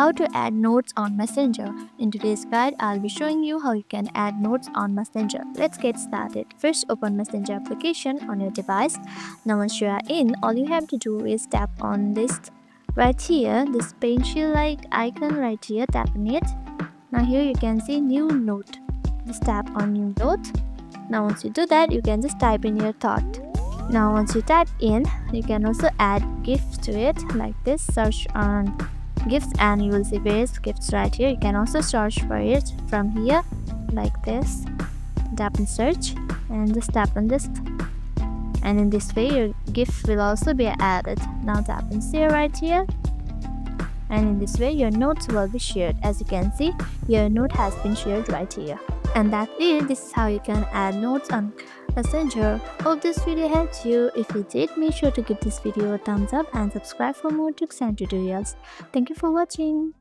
how to add notes on Messenger. In today's guide, I'll be showing you how you can add notes on Messenger. Let's get started. First, open Messenger application on your device. Now once you are in, all you have to do is tap on this right here, this pencil-like icon right here, tap on it. Now here you can see new note. Just tap on new note. Now once you do that, you can just type in your thought. Now once you type in, you can also add gifts to it like this. Search on gifts and you will see various gifts right here. You can also search for it from here like this. Tap on search and just tap on this, and in this way your gift will also be added. Now tap on share right here, and in this way your notes will be shared. As you can see, your note has been shared right here. And that's it. This is how you can add notes on Messenger. Hope this video helped you. If it did, make sure to give this video a thumbs up and subscribe for more tricks and tutorials. Thank you for watching.